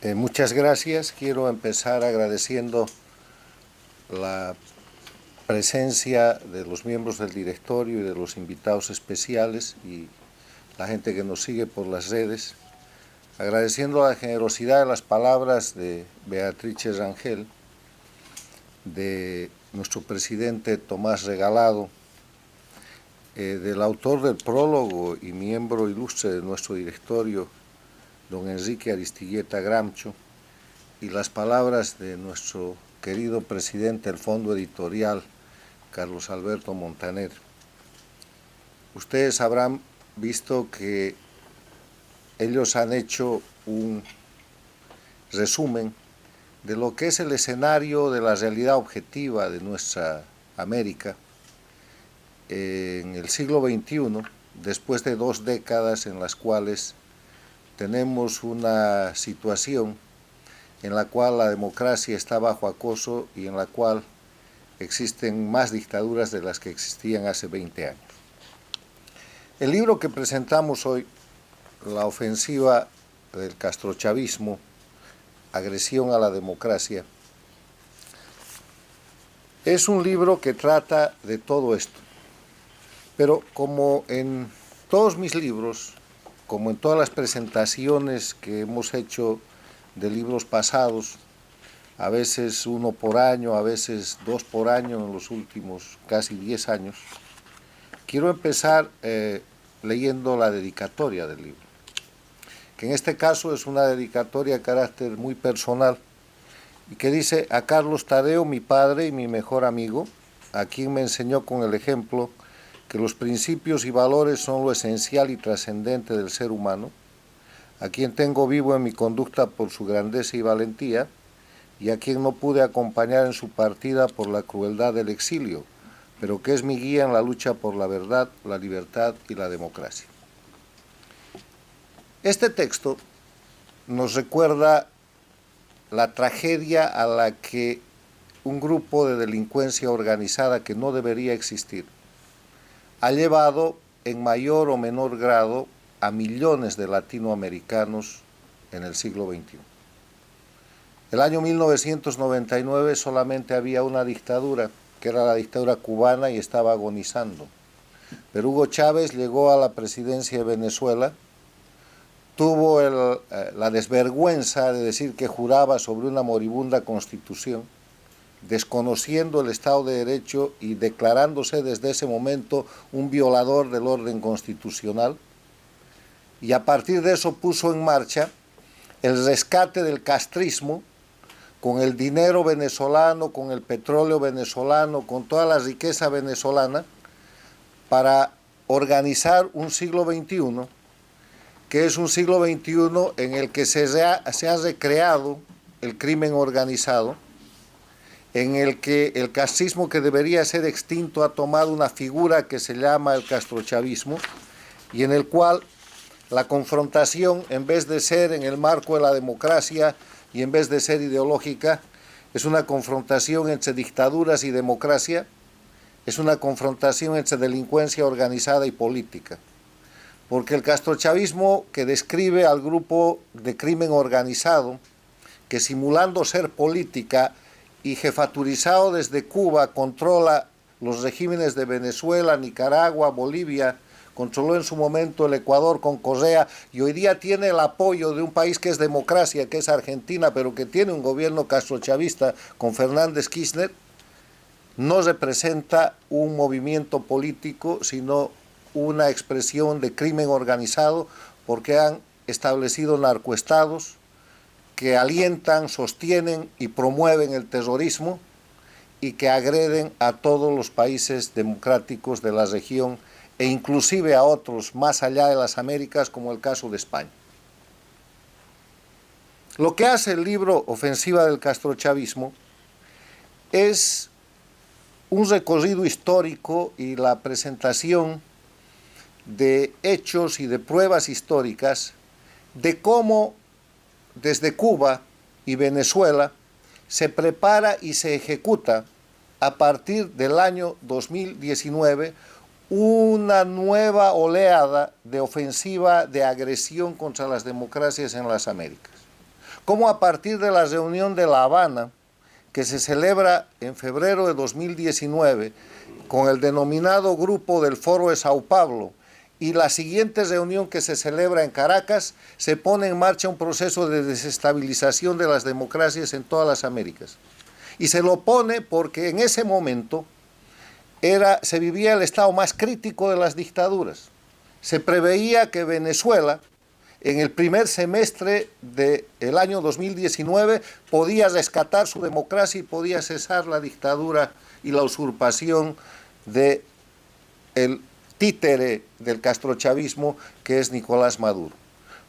Muchas gracias. Quiero empezar agradeciendo la presencia de los miembros del directorio y de los invitados especiales y la gente que nos sigue por las redes, agradeciendo la generosidad de las palabras de Beatrice Rangel, de nuestro presidente Tomás Regalado, del autor del prólogo y miembro ilustre de nuestro directorio, don Enrique Aristigueta Gramcho, y las palabras de nuestro querido presidente del Fondo Editorial, Carlos Alberto Montaner. Ustedes habrán visto que ellos han hecho un resumen de lo que es el escenario de la realidad objetiva de nuestra América en el siglo XXI, después de 2 décadas en las cuales tenemos una situación en la cual la democracia está bajo acoso y en la cual existen más dictaduras de las que existían hace 20 años. El libro que presentamos hoy, La ofensiva del castrochavismo, agresión a la democracia, es un libro que trata de todo esto. Pero como en todos mis libros, como en todas las presentaciones que hemos hecho de libros pasados, a veces 1 por año, a veces 2 por año en los últimos casi 10 años, quiero empezar leyendo la dedicatoria del libro, que en este caso es una dedicatoria de carácter muy personal, y que dice: a Carlos Tadeo, mi padre y mi mejor amigo, a quien me enseñó con el ejemplo que los principios y valores son lo esencial y trascendente del ser humano, a quien tengo vivo en mi conducta por su grandeza y valentía, y a quien no pude acompañar en su partida por la crueldad del exilio, pero que es mi guía en la lucha por la verdad, la libertad y la democracia. Este texto nos recuerda la tragedia a la que un grupo de delincuencia organizada que no debería existir ha llevado en mayor o menor grado a millones de latinoamericanos en el siglo XXI. El año 1999 solamente había una dictadura, que era la dictadura cubana, y estaba agonizando. Pero Hugo Chávez llegó a la presidencia de Venezuela, tuvo la desvergüenza de decir que juraba sobre una moribunda constitución, desconociendo el Estado de Derecho y declarándose desde ese momento un violador del orden constitucional, y a partir de eso puso en marcha el rescate del castrismo con el dinero venezolano, con el petróleo venezolano, con toda la riqueza venezolana, para organizar un siglo XXI, que es un siglo XXI en el que se ha recreado el crimen organizado, en el que el castrismo, que debería ser extinto, ha tomado una figura que se llama el castrochavismo, y en el cual la confrontación, en vez de ser en el marco de la democracia y en vez de ser ideológica, es una confrontación entre dictaduras y democracia, es una confrontación entre delincuencia organizada y política. Porque el castrochavismo, que describe al grupo de crimen organizado, que simulando ser política y jefaturizado desde Cuba, controla los regímenes de Venezuela, Nicaragua, Bolivia, controló en su momento el Ecuador con Correa, y hoy día tiene el apoyo de un país que es democracia, que es Argentina, pero que tiene un gobierno castrochavista con Fernández Kirchner, no representa un movimiento político, sino una expresión de crimen organizado, porque han establecido narcoestados que alientan, sostienen y promueven el terrorismo y que agreden a todos los países democráticos de la región e inclusive a otros más allá de las Américas, como el caso de España. Lo que hace el libro Ofensiva del castrochavismo es un recorrido histórico y la presentación de hechos y de pruebas históricas de cómo desde Cuba y Venezuela se prepara y se ejecuta a partir del año 2019 una nueva oleada de ofensiva de agresión contra las democracias en las Américas. cómo a partir de la reunión de La Habana, que se celebra en febrero de 2019, con el denominado Grupo del Foro de Sao Paulo, y la siguiente reunión que se celebra en Caracas, se pone en marcha un proceso de desestabilización de las democracias en todas las Américas. Y se lo pone porque en ese momento se vivía el estado más crítico de las dictaduras. Se preveía que Venezuela, en el primer semestre del año 2019, podía rescatar su democracia y podía cesar la dictadura y la usurpación del títere del castrochavismo, que es Nicolás Maduro.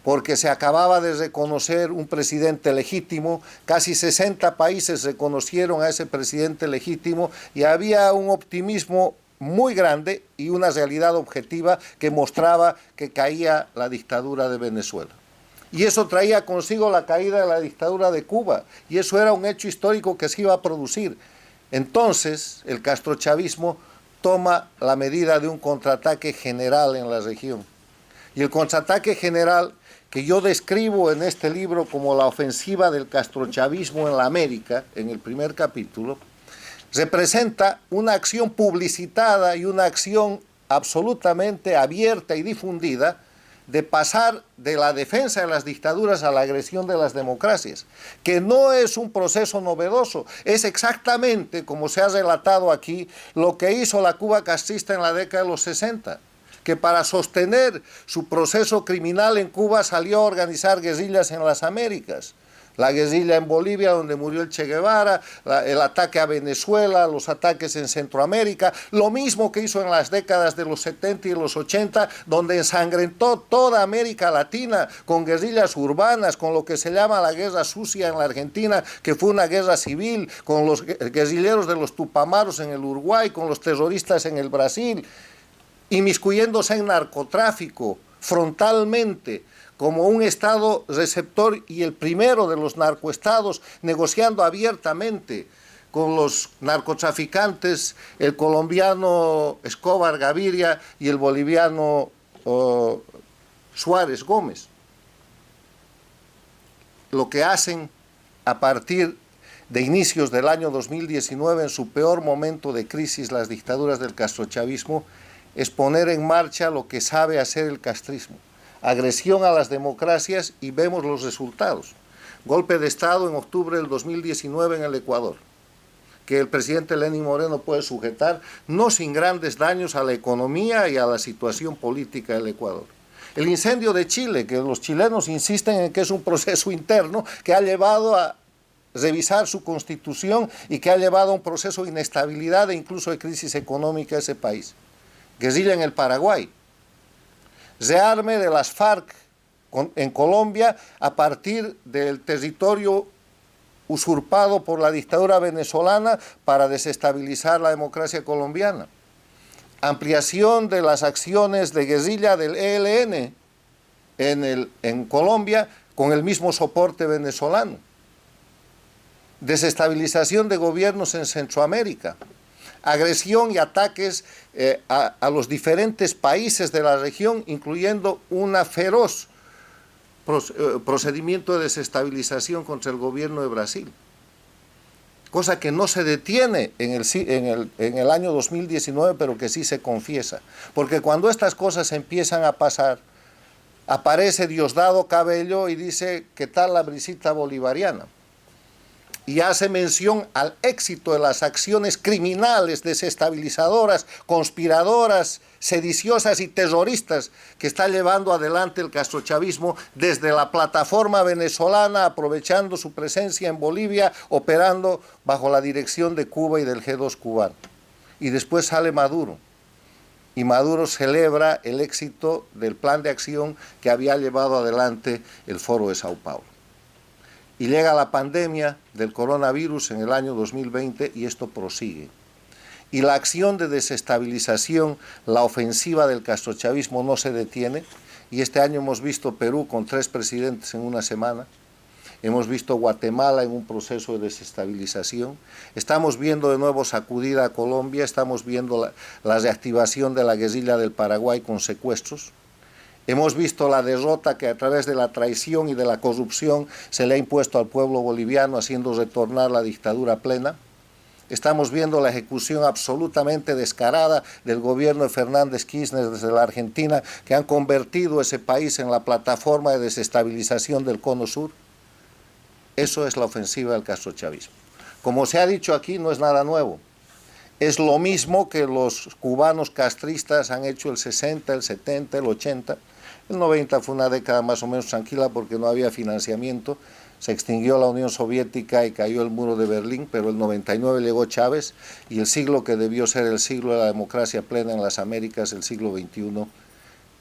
Porque se acababa de reconocer un presidente legítimo, casi 60 países reconocieron a ese presidente legítimo y había un optimismo muy grande y una realidad objetiva que mostraba que caía la dictadura de Venezuela. Y eso traía consigo la caída de la dictadura de Cuba, y eso era un hecho histórico que se iba a producir. Entonces, el castrochavismo toma la medida de un contraataque general en la región. Y el contraataque general, que yo describo en este libro como la ofensiva del castrochavismo en la América, en el primer capítulo, representa una acción publicitada y una acción absolutamente abierta y difundida de pasar de la defensa de las dictaduras a la agresión de las democracias, que no es un proceso novedoso, es exactamente, como se ha relatado aquí, lo que hizo la Cuba castrista en la década de los 60, que para sostener su proceso criminal en Cuba salió a organizar guerrillas en las Américas. La guerrilla en Bolivia, donde murió el Che Guevara, el ataque a Venezuela, los ataques en Centroamérica, lo mismo que hizo en las décadas de los 70 y los 80, donde ensangrentó toda América Latina con guerrillas urbanas, con lo que se llama la guerra sucia en la Argentina, que fue una guerra civil, con los guerrilleros de los Tupamaros en el Uruguay, con los terroristas en el Brasil, inmiscuyéndose en narcotráfico frontalmente, como un estado receptor y el primero de los narcoestados, negociando abiertamente con los narcotraficantes, el colombiano Escobar Gaviria y el boliviano Suárez Gómez. Lo que hacen a partir de inicios del año 2019, en su peor momento de crisis, las dictaduras del castrochavismo, es poner en marcha lo que sabe hacer el castrismo: agresión a las democracias, y vemos los resultados. Golpe de Estado en octubre del 2019 en el Ecuador, que el presidente Lenín Moreno puede sujetar, no sin grandes daños a la economía y a la situación política del Ecuador. El incendio de Chile, que los chilenos insisten en que es un proceso interno que ha llevado a revisar su constitución y que ha llevado a un proceso de inestabilidad e incluso de crisis económica a ese país. Guerrilla en el Paraguay. Rearme de las FARC en Colombia a partir del territorio usurpado por la dictadura venezolana para desestabilizar la democracia colombiana. Ampliación de las acciones de guerrilla del ELN en Colombia con el mismo soporte venezolano. Desestabilización de gobiernos en Centroamérica. Agresión y ataques a los diferentes países de la región, incluyendo una feroz procedimiento de desestabilización contra el gobierno de Brasil. Cosa que no se detiene en el año 2019, pero que sí se confiesa. Porque cuando estas cosas empiezan a pasar, aparece Diosdado Cabello y dice: ¿qué tal la brisita bolivariana? Y hace mención al éxito de las acciones criminales, desestabilizadoras, conspiradoras, sediciosas y terroristas que está llevando adelante el castrochavismo desde la plataforma venezolana, aprovechando su presencia en Bolivia, operando bajo la dirección de Cuba y del G2 cubano. Y después sale Maduro, y Maduro celebra el éxito del plan de acción que había llevado adelante el Foro de Sao Paulo. Y llega la pandemia del coronavirus en el año 2020 y esto prosigue. Y la acción de desestabilización, la ofensiva del castrochavismo no se detiene. Y este año hemos visto Perú con 3 presidentes en una semana. Hemos visto Guatemala en un proceso de desestabilización. Estamos viendo de nuevo sacudida a Colombia. Estamos viendo la reactivación de la guerrilla del Paraguay con secuestros. Hemos visto la derrota que a través de la traición y de la corrupción se le ha impuesto al pueblo boliviano, haciendo retornar la dictadura plena. Estamos viendo la ejecución absolutamente descarada del gobierno de Fernández Kirchner desde la Argentina, que han convertido ese país en la plataforma de desestabilización del Cono Sur. Eso es la ofensiva del castrochavismo. Como se ha dicho aquí, no es nada nuevo. Es lo mismo que los cubanos castristas han hecho el 60, el 70, el 80. El 90 fue una década más o menos tranquila porque no había financiamiento. Se extinguió la Unión Soviética y cayó el muro de Berlín, pero el 99 llegó Chávez y el siglo que debió ser el siglo de la democracia plena en las Américas, el siglo XXI,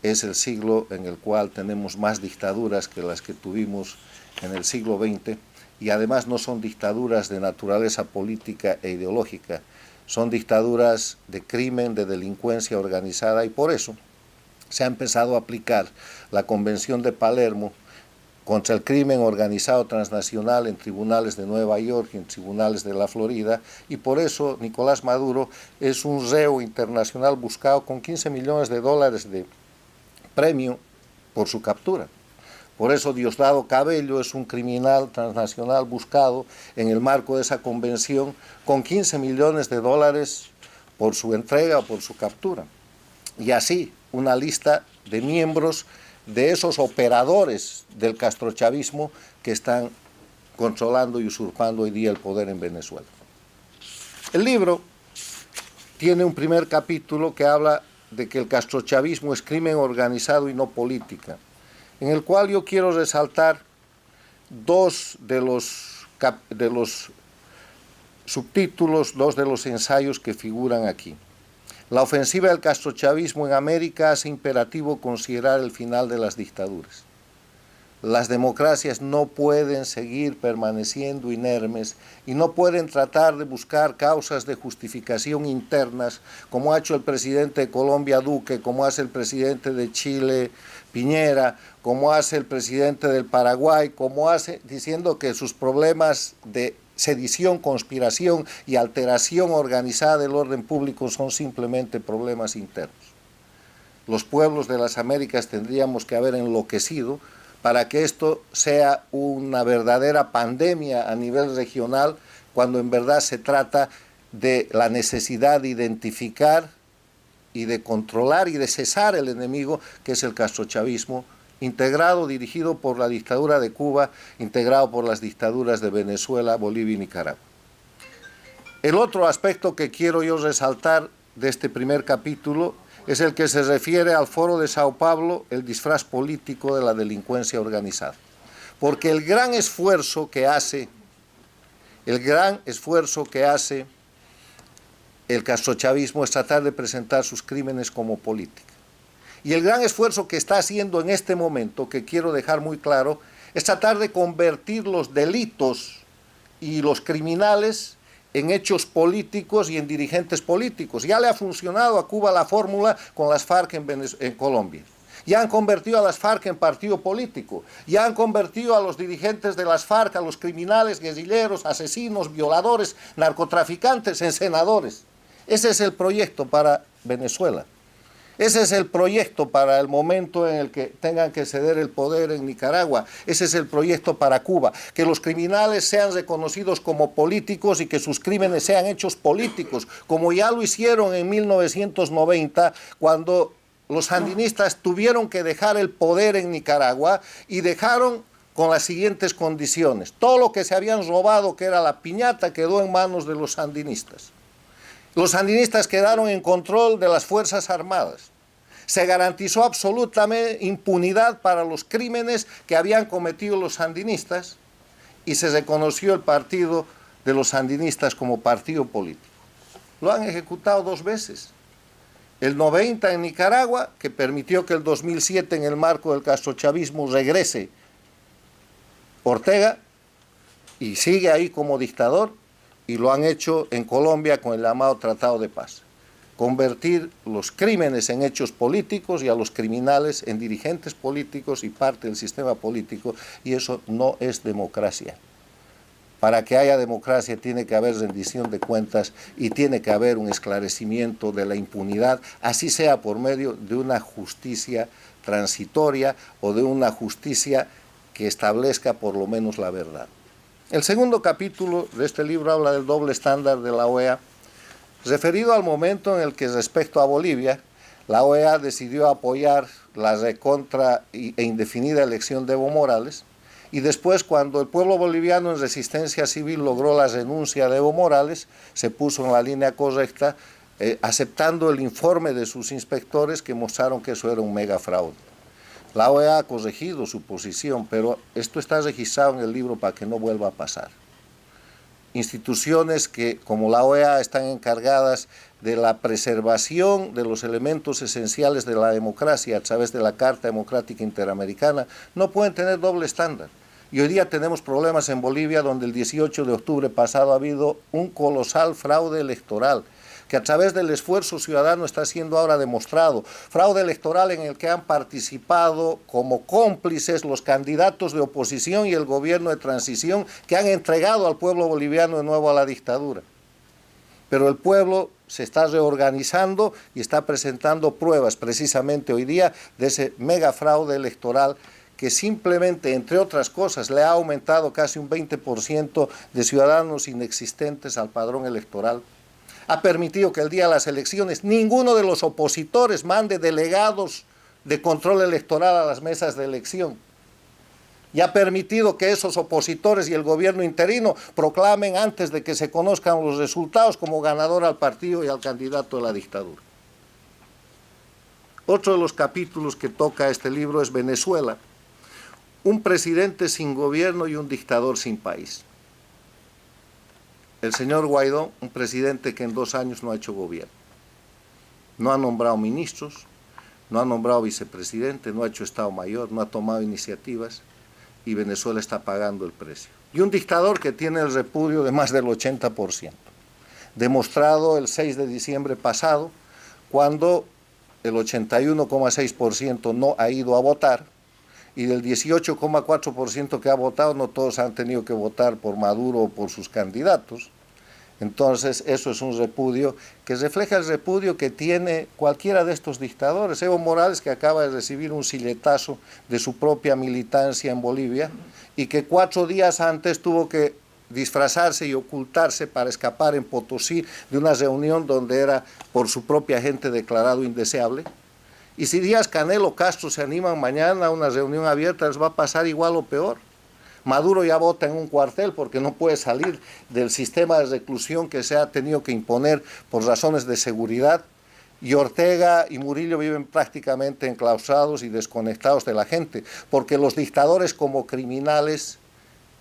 es el siglo en el cual tenemos más dictaduras que las que tuvimos en el siglo XX, y además no son dictaduras de naturaleza política e ideológica, son dictaduras de crimen, de delincuencia organizada, y por eso se ha empezado a aplicar la Convención de Palermo contra el crimen organizado transnacional en tribunales de Nueva York y en tribunales de la Florida, y por eso Nicolás Maduro es un reo internacional buscado con $15 millones de premio por su captura. Por eso Diosdado Cabello es un criminal transnacional buscado en el marco de esa convención con $15 millones por su entrega o por su captura. Y así una lista de miembros de esos operadores del castrochavismo que están controlando y usurpando hoy día el poder en Venezuela. El libro tiene un primer capítulo que habla de que el castrochavismo es crimen organizado y no política, en el cual yo quiero resaltar dos de los subtítulos, dos de los ensayos que figuran aquí. La ofensiva del castrochavismo en América hace imperativo considerar el final de las dictaduras. Las democracias no pueden seguir permaneciendo inermes y no pueden tratar de buscar causas de justificación internas, como ha hecho el presidente de Colombia, Duque, como hace el presidente de Chile, Piñera, como hace el presidente del Paraguay, como hace diciendo que sus problemas de sedición, conspiración y alteración organizada del orden público son simplemente problemas internos. Los pueblos de las Américas tendríamos que haber enloquecido para que esto sea una verdadera pandemia a nivel regional, cuando en verdad se trata de la necesidad de identificar y de controlar y de cesar el enemigo, que es el castrochavismo, integrado, dirigido por la dictadura de Cuba, integrado por las dictaduras de Venezuela, Bolivia y Nicaragua. El otro aspecto que quiero yo resaltar de este primer capítulo es el que se refiere al Foro de Sao Paulo, el disfraz político de la delincuencia organizada. Porque el gran esfuerzo que hace el castrochavismo es tratar de presentar sus crímenes como política. Y el gran esfuerzo que está haciendo en este momento, que quiero dejar muy claro, es tratar de convertir los delitos y los criminales en hechos políticos y en dirigentes políticos. Ya le ha funcionado a Cuba la fórmula con las FARC en Colombia. Ya han convertido a las FARC en partido político. Ya han convertido a los dirigentes de las FARC, a los criminales, guerrilleros, asesinos, violadores, narcotraficantes, en senadores. Ese es el proyecto para Venezuela. Ese es el proyecto para el momento en el que tengan que ceder el poder en Nicaragua. Ese es el proyecto para Cuba. Que los criminales sean reconocidos como políticos y que sus crímenes sean hechos políticos, como ya lo hicieron en 1990, cuando los sandinistas tuvieron que dejar el poder en Nicaragua y dejaron con las siguientes condiciones. Todo lo que se habían robado, que era la piñata, quedó en manos de los sandinistas. Los sandinistas quedaron en control de las Fuerzas Armadas. Se garantizó absolutamente impunidad para los crímenes que habían cometido los sandinistas y se reconoció el partido de los sandinistas como partido político. Lo han ejecutado 2 veces. El 90 en Nicaragua, que permitió que el 2007 en el marco del castrochavismo regrese Ortega y sigue ahí como dictador, y lo han hecho en Colombia con el llamado Tratado de Paz. Convertir los crímenes en hechos políticos y a los criminales en dirigentes políticos y parte del sistema político, y eso no es democracia. Para que haya democracia tiene que haber rendición de cuentas y tiene que haber un esclarecimiento de la impunidad, así sea por medio de una justicia transitoria o de una justicia que establezca por lo menos la verdad. El segundo capítulo de este libro habla del doble estándar de la OEA, referido al momento en el que respecto a Bolivia, la OEA decidió apoyar la recontra e indefinida elección de Evo Morales, y después, cuando el pueblo boliviano en resistencia civil logró la renuncia de Evo Morales, se puso en la línea correcta, aceptando el informe de sus inspectores que mostraron que eso era un mega fraude. La OEA ha corregido su posición, pero esto está registrado en el libro para que no vuelva a pasar. Instituciones que, como la OEA, están encargadas de la preservación de los elementos esenciales de la democracia a través de la Carta Democrática Interamericana, no pueden tener doble estándar. Y hoy día tenemos problemas en Bolivia, donde el 18 de octubre pasado ha habido un colosal fraude electoral, que a través del esfuerzo ciudadano está siendo ahora demostrado. Fraude electoral en el que han participado como cómplices los candidatos de oposición y el gobierno de transición que han entregado al pueblo boliviano de nuevo a la dictadura. Pero el pueblo se está reorganizando y está presentando pruebas precisamente hoy día de ese mega fraude electoral que simplemente, entre otras cosas, le ha aumentado casi un 20% de ciudadanos inexistentes al padrón electoral. Ha permitido que el día de las elecciones ninguno de los opositores mande delegados de control electoral a las mesas de elección. Y ha permitido que esos opositores y el gobierno interino proclamen antes de que se conozcan los resultados como ganador al partido y al candidato de la dictadura. Otro de los capítulos que toca este libro es Venezuela, un presidente sin gobierno y un dictador sin país. El señor Guaidó, un presidente que en 2 años no ha hecho gobierno. No ha nombrado ministros, no ha nombrado vicepresidente, no ha hecho Estado Mayor, no ha tomado iniciativas y Venezuela está pagando el precio. Y un dictador que tiene el repudio de más del 80%, demostrado el 6 de diciembre pasado, cuando el 81,6% no ha ido a votar, y del 18,4% que ha votado, no todos han tenido que votar por Maduro o por sus candidatos. Entonces, eso es un repudio que refleja el repudio que tiene cualquiera de estos dictadores. Evo Morales, que acaba de recibir un silletazo de su propia militancia en Bolivia, y que 4 días antes tuvo que disfrazarse y ocultarse para escapar en Potosí de una reunión donde era por su propia gente declarado indeseable. Y si Díaz-Canel o Castro se animan mañana a una reunión abierta, les va a pasar igual o peor. Maduro ya vota en un cuartel porque no puede salir del sistema de reclusión que se ha tenido que imponer por razones de seguridad. Y Ortega y Murillo viven prácticamente enclaustrados y desconectados de la gente, porque los dictadores como criminales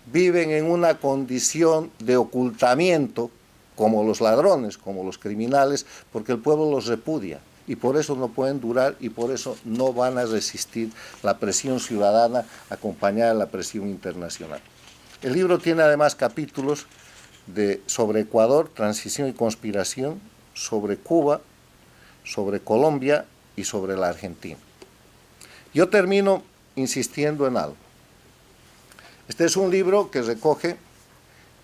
viven en una condición de ocultamiento, como los ladrones, como los criminales, porque el pueblo los repudia. Y por eso no pueden durar y por eso no van a resistir la presión ciudadana acompañada de la presión internacional. El libro tiene además capítulos sobre Ecuador, transición y conspiración, sobre Cuba, sobre Colombia y sobre la Argentina. Yo termino insistiendo en algo. Este es un libro que recoge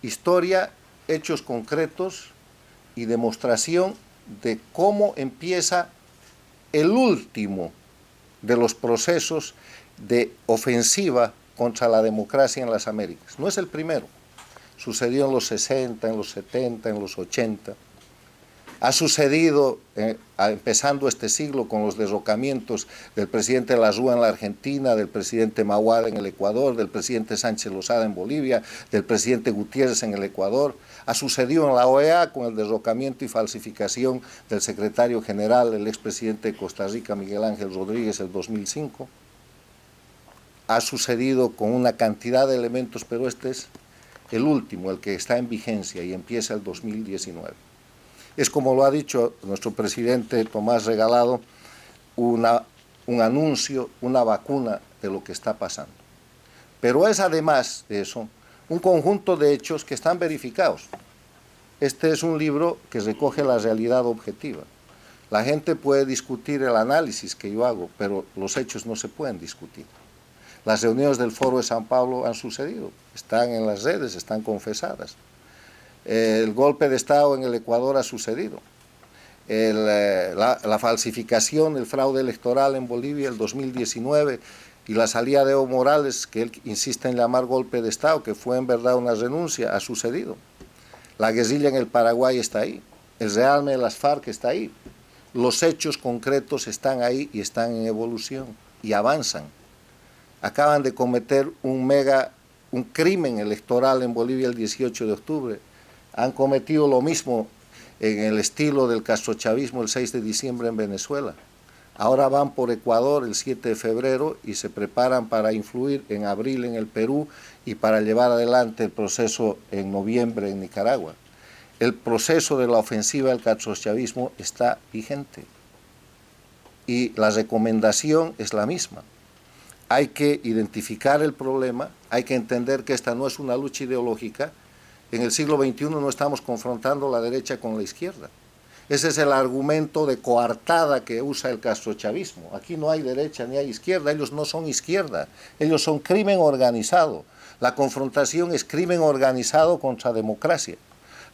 historia, hechos concretos y demostración de cómo empieza el último de los procesos de ofensiva contra la democracia en las Américas. No es el primero. Sucedió en los 60, en los 70, en los 80. Ha sucedido, empezando este siglo, con los derrocamientos del presidente Larrúa en la Argentina, del presidente Mahuada en el Ecuador, del presidente Sánchez Lozada en Bolivia, del presidente Gutiérrez en el Ecuador. Ha sucedido en la OEA con el derrocamiento y falsificación del secretario general, el expresidente de Costa Rica, Miguel Ángel Rodríguez, en 2005. Ha sucedido con una cantidad de elementos, pero este es el último, el que está en vigencia y empieza el 2019. Es, como lo ha dicho nuestro presidente Tomás Regalado, un anuncio, una vacuna de lo que está pasando. Pero es además de eso un conjunto de hechos que están verificados. Este es un libro que recoge la realidad objetiva. La gente puede discutir el análisis que yo hago, pero los hechos no se pueden discutir. Las reuniones del Foro de San Pablo han sucedido, están en las redes, están confesadas. El golpe de Estado en el Ecuador ha sucedido. La falsificación, el fraude electoral en Bolivia el 2019 y la salida de Evo Morales, que él insiste en llamar golpe de Estado, que fue en verdad una renuncia, ha sucedido. La guerrilla en el Paraguay está ahí, el rearme de las FARC está ahí. Los hechos concretos están ahí y están en evolución y avanzan. Acaban de cometer un crimen electoral en Bolivia el 18 de octubre. Han cometido lo mismo en el estilo del castrochavismo el 6 de diciembre en Venezuela. Ahora van por Ecuador el 7 de febrero y se preparan para influir en abril en el Perú y para llevar adelante el proceso en noviembre en Nicaragua. El proceso de la ofensiva del castrochavismo está vigente y la recomendación es la misma. Hay que identificar el problema, hay que entender que esta no es una lucha ideológica. En el siglo XXI no estamos confrontando la derecha con la izquierda. Ese es el argumento de coartada que usa el castrochavismo. Aquí no hay derecha ni hay izquierda, ellos no son izquierda, ellos son crimen organizado. La confrontación es crimen organizado contra democracia.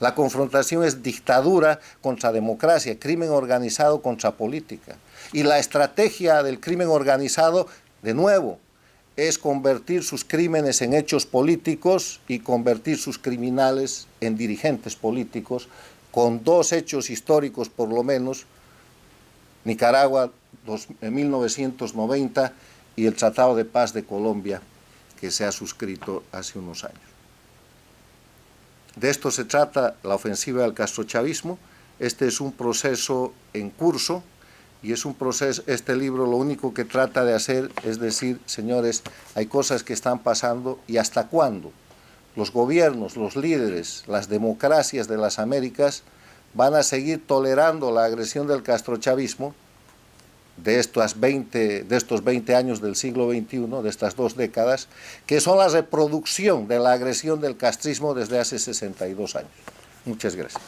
La confrontación es dictadura contra democracia, crimen organizado contra política. Y la estrategia del crimen organizado, de nuevo, es convertir sus crímenes en hechos políticos y convertir sus criminales en dirigentes políticos, con dos hechos históricos por lo menos, Nicaragua en 1990 y el Tratado de Paz de Colombia, que se ha suscrito hace unos años. De esto se trata la ofensiva del castrochavismo. Este es un proceso en curso y es un proceso, este libro lo único que trata de hacer es decir, señores, hay cosas que están pasando y hasta cuándo los gobiernos, los líderes, las democracias de las Américas van a seguir tolerando la agresión del castrochavismo de estos 20 años del siglo XXI, de estas 2 décadas, que son la reproducción de la agresión del castrismo desde hace 62 años. Muchas gracias.